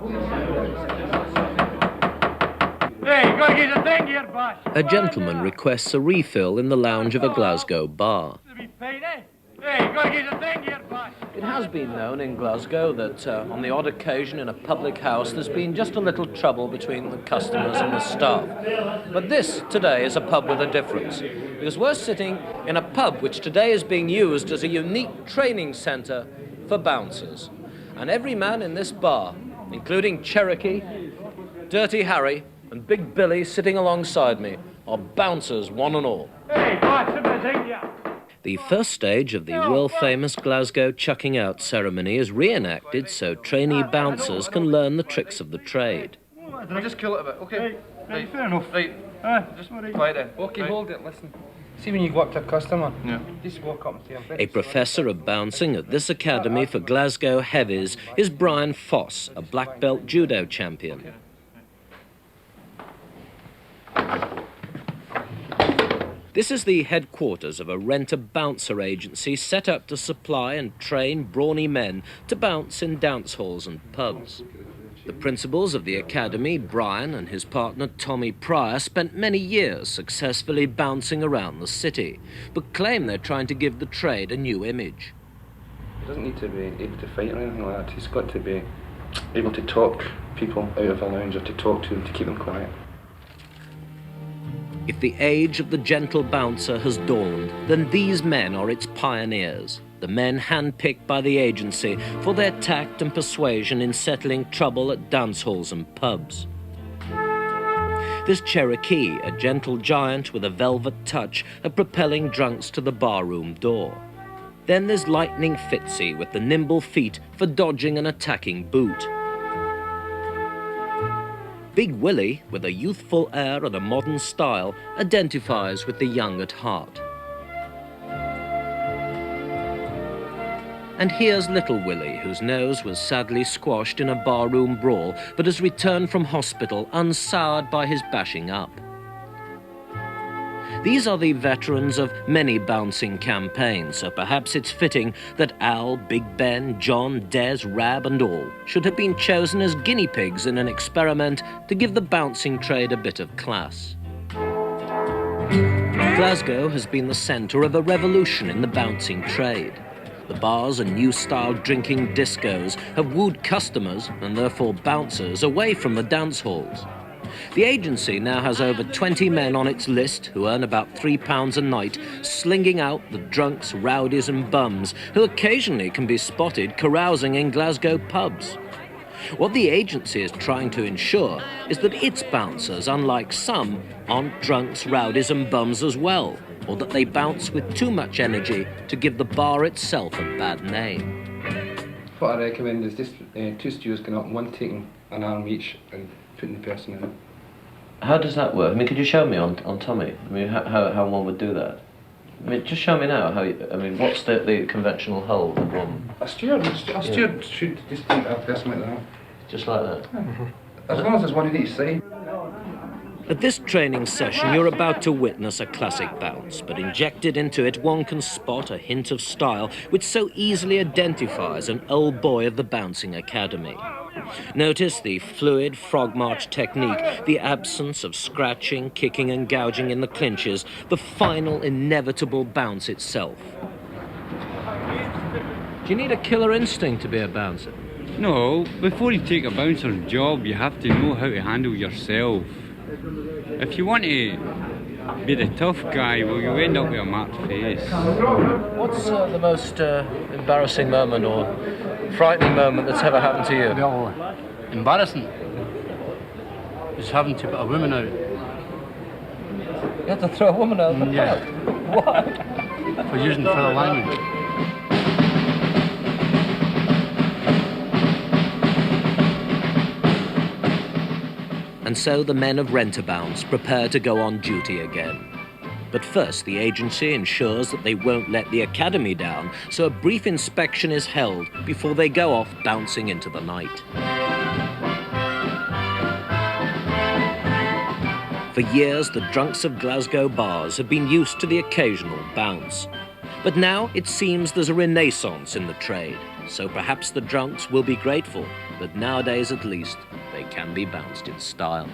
Hey, gotta get a thing here, boss. A gentleman requests a refill in the lounge of a Glasgow bar. Hey, gotta get a thing here, boss. It has been known in Glasgow that on the odd occasion in a public house there's been just a little trouble between the customers and the staff. But this today is a pub with a difference, because we're sitting in a pub which today is being used as a unique training centre for bouncers. And every man in this bar, including Cherokee, Dirty Harry and Big Billy sitting alongside me, are bouncers one and all. Hey, boss, something here. The first stage of the world-famous Glasgow chucking out ceremony is reenacted so trainee bouncers can learn the tricks of the trade. Can we just cool it a bit? Okay. Right, fair enough. Right. Just worry. Quiet then. Okay, hold it, listen. See when you go up to a customer? Yeah. Just walk up and say, I'm A professor of bouncing at this academy for Glasgow heavies is Brian Foss, a black belt judo champion. This is the headquarters of a rent-a-bouncer agency set up to supply and train brawny men to bounce in dance halls and pubs. The principals of the academy, Brian and his partner Tommy Pryor, spent many years successfully bouncing around the city, but claim they're trying to give the trade a new image. He doesn't need to be able to fight or anything like that. He's got to be able to talk people out of a lounge or to talk to them to keep them quiet. If the age of the gentle bouncer has dawned, then these men are its pioneers, the men handpicked by the agency for their tact and persuasion in settling trouble at dance halls and pubs. There's Cherokee, a gentle giant with a velvet touch of propelling drunks to the barroom door. Then there's Lightning Fitzy with the nimble feet for dodging an attacking boot. Big Willy, with a youthful air and a modern style, identifies with the young at heart. And here's little Willy, whose nose was sadly squashed in a barroom brawl, but has returned from hospital unsoured by his bashing up. These are the veterans of many bouncing campaigns, so perhaps it's fitting that Al, Big Ben, John, Des, Rab and all should have been chosen as guinea pigs in an experiment to give the bouncing trade a bit of class. Glasgow has been the centre of a revolution in the bouncing trade. The bars and new-style drinking discos have wooed customers, and therefore bouncers, away from the dance halls. The agency now has over 20 men on its list who earn about £3 a night, slinging out the drunks, rowdies and bums who occasionally can be spotted carousing in Glasgow pubs. What the agency is trying to ensure is that its bouncers, unlike some, aren't drunks, rowdies and bums as well, or that they bounce with too much energy to give the bar itself a bad name. What I recommend is just two stewards going up, one taking an arm each and putting the person in it. How does that work? I mean, could you show me on Tommy? I mean, how one would do that? I mean, just show me now how. What's the conventional hold of one? A steward should just take a person like that. Just like that? As long as there's one in each side. At this training session, you're about to witness a classic bounce, but injected into it, one can spot a hint of style which so easily identifies an old boy of the bouncing academy. Notice the fluid frog march technique, the absence of scratching, kicking and gouging in the clinches, the final inevitable bounce itself. Do you need a killer instinct to be a bouncer? No, before you take a bouncer's job, you have to know how to handle yourself. If you want to be the tough guy, well, you end up with a marked face. What's the most embarrassing moment or frightening moment that's ever happened to you? Well, embarrassing is having to put a woman out. You had to throw a woman out of the pub? What? For using foul language. And so the men of Rent-a-Bounce prepare to go on duty again. But first, the agency ensures that they won't let the academy down, so a brief inspection is held before they go off bouncing into the night. For years, the drunks of Glasgow bars have been used to the occasional bounce. But now it seems there's a renaissance in the trade, so perhaps the drunks will be grateful that nowadays at least they can be bounced in style.